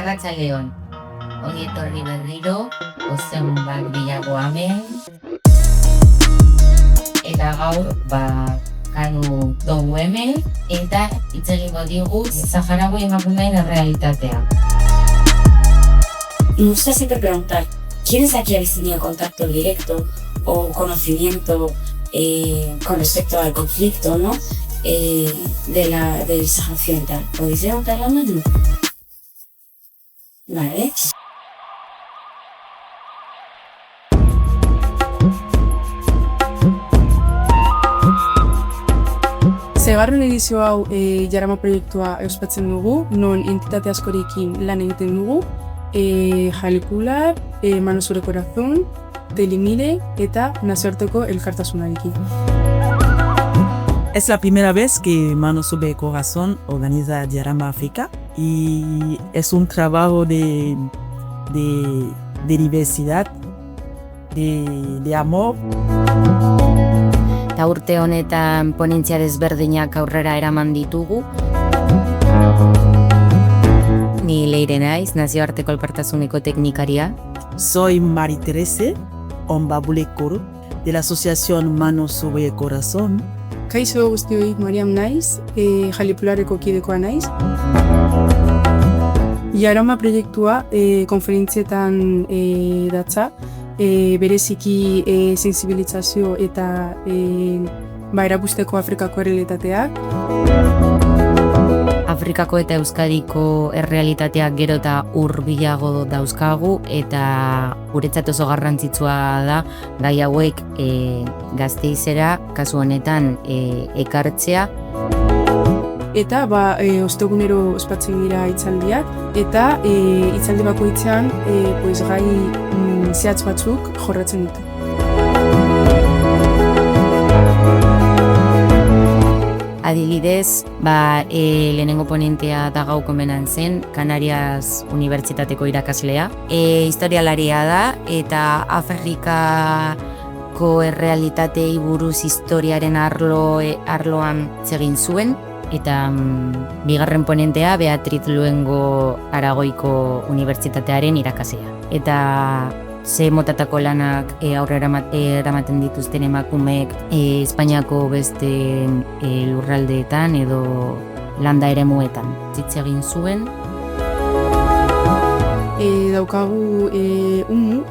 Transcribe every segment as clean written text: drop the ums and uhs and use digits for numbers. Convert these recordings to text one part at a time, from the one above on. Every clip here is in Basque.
Arratsaldeon, ongi etorri berriro, ozen bat bilago hemen. Eta gaur, kanu dugu hemen, eta hitz egingo digu Saharaui emakumeen errealitatea. Me gusta siempre preguntar, ¿quién es aquí habéis tenido contacto directo o conocimiento con respecto al conflicto, ¿no? Del Sahara Occidental? ¿Podéis levantar la mano? Vale. Seigarren edizio hau Jarama proiektua ospatzen dugu, non entitate askorekin lan egiten dugu, Jalikular, Manos sobre Corazón, Telimire eta nazioarteko elkartasunarekin. Es la primera vez que Manos sobre Corazón organiza Jarama África y es un trabajo de diversidad, de amor. Ta urte honetan ponentzia desberdinak aurrera eraman ditugu. Ni Leire naiz, nazioarteko elkartasuneko teknikaria. Soy María Teresa Ombabulekoro de la asociación Manos sobre Corazón. Kaixo guztioi, Mariam naiz, Jalipulareko kidekoa naiz. Jarama proiektua konferentzietan datza, bereziki sensibilizazio eta erakusteko Afrikako errealitateak. Afrikako eta Euskadiko errealitateak gero eta hurbilago dauzkagu eta guretzat oso garrantzitsua da gai hauek Gasteizera kasu honetan ekartzea. Eta ostegunero ospatzen dira hitzaldiak eta hitzaldi bakoitzean gai zehatz batzuk jorratzen dute. Adibidez, lehenengo ponentea da gauko menan zen, Canarias Unibertsitateko irakaslea. Historialaria da eta Afrikako errealitatei buruz historiaren arloan zegin zuen. Eta bigarren ponentea Beatriz Luengo Aragoiko Unibertsitatearen irakaslea. Eta ze motatako lanak aurrera eramaten dituzten emakumeek Espainiako beste lurraldeetan edo landa eremuetan hitz egin zuen. Daukagu Umu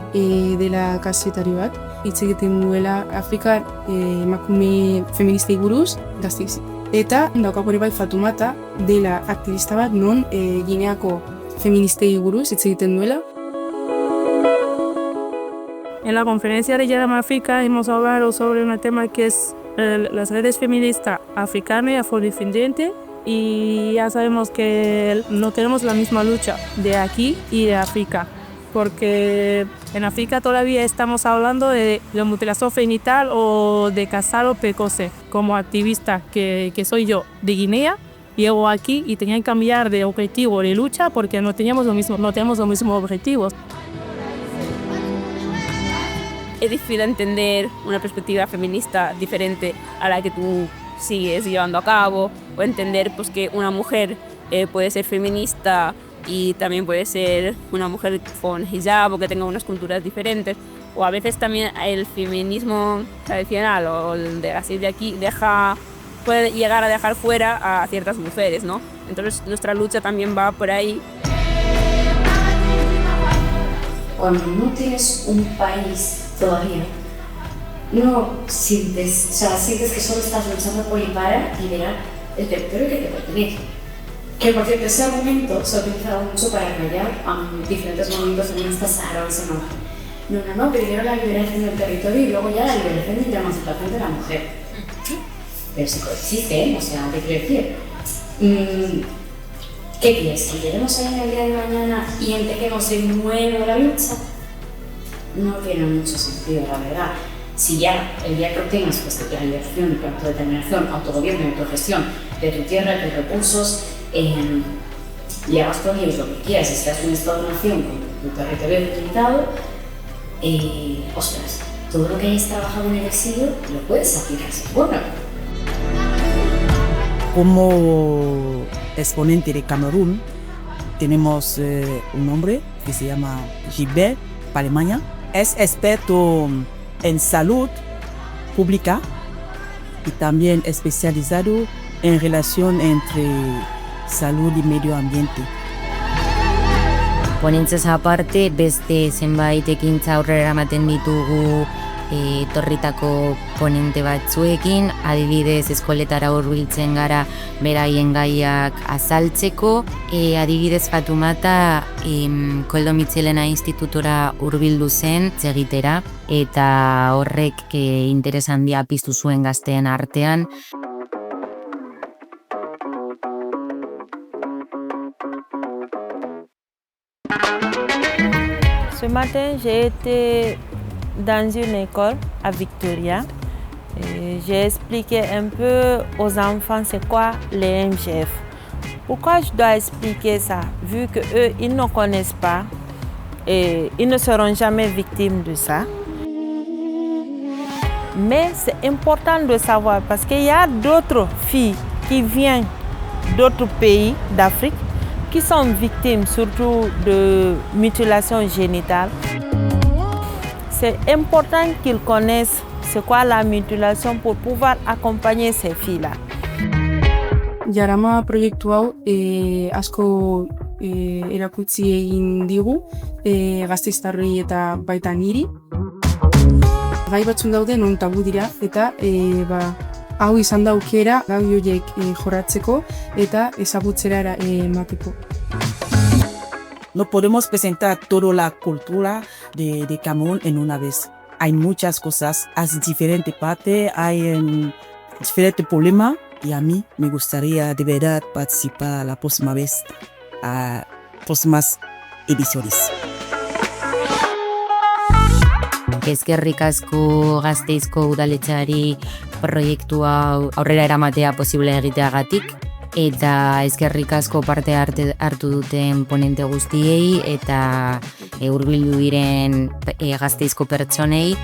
dela kazetari bat, hitz egiten duela Afrikar emakume feministei buruz Gasteiz. Eta daukagu ere bai Fatumata dela aktivista bat non Gineako feministei buruz hitz egiten duela. En la conferencia de Jarama África hemos hablado sobre un tema que es las redes feministas africanas y afrodescendientes, y ya sabemos que no tenemos la misma lucha de aquí y de África, porque en África todavía estamos hablando de la mutilación genital o de casado precoce. Como activista que soy yo de Guinea, llego aquí y tenía que cambiar de objetivo de lucha porque no tenemos los mismos objetivos. Es difícil entender una perspectiva feminista diferente a la que tú sigues llevando a cabo, o entender pues, que una mujer puede ser feminista y también puede ser una mujer con hijab o que tenga unas culturas diferentes, o a veces también el feminismo tradicional o el de así de aquí puede llegar a dejar fuera a ciertas mujeres, ¿no? Entonces nuestra lucha también va por ahí. Cuando no tienes un país todavía, no sientes que solo estás luchando por liberar el territorio que te pertenece. Que por cierto, ese argumento se ha utilizado mucho para callar a diferentes movimientos feministas saharauis en África. No, primero la liberación del territorio y luego ya la liberación y la emancipación de la mujer. Pero se coexiste, o sea, ¿qué quiero decir? ¿Qué quieres? ¿Que lleguemos ahí en el día de mañana y en que no se mueva la lucha? No tiene mucho sentido, la verdad. Si ya el día que obtengas pues, la liberación, la autodeterminación, autogobierno y autogestión de tu tierra, de tus recursos, llevas con ellos lo que quieras, si estás en un estado-nación con tu territorio delimitado, ostras, todo lo que hayas trabajado en el exilio lo puedes aplicar sin bueno. Como exponente de Camerún, tenemos un hombre que se llama Gilbert Palemaña. Es experto en salud pública y también especializado en relación entre salud y medio ambiente. Ponentzaz aparte, beste zenbait ekintza aurrera eramaten ditugu etorritako ponente batzuekin, adibidez eskoletara hurbiltzen gara beraien gaiak azaltzeko, adibidez Fatumata Koldo Mitxelena Institutora hurbildu zen egitera, eta horrek interes handia piztu zuen gazteen artean. Ce matin, j'ai été dans une école à Victoria. J'ai expliqué un peu aux enfants c'est quoi les MGF. Pourquoi je dois expliquer ça? Vu qu'eux, ils ne connaissent pas et ils ne seront jamais victimes de ça. Mais c'est important de savoir parce qu'il y a d'autres filles qui viennent d'autres pays d'Afrique qui sont victimes surtout de mutilation génitale. C'est important qu'ils connaissent c'est quoi la mutilation pour pouvoir accompagner ces filles-là. Jarama proiektu hau asko erakutsi egin digu gasteiztarrei eta baita niri. Gai batzun daude non tabu dira eta hau izan da aukera gai horiek jorratzeko eta ezagutzera emateko. No podemos presentar toda la cultura de Camerún en una vez. Hay muchas cosas, hay diferentes partes, hay diferentes problemas y a mí me gustaría de verdad participar la próxima vez a próximas ediciones. Eskerrik asko Gasteizko udaletxeari proiektu hau aurrera eramatea posible egiteagatik, eta eskerrik asko parte hartu duten ponente guztiei eta hurbildu diren Gasteizko pertsonei.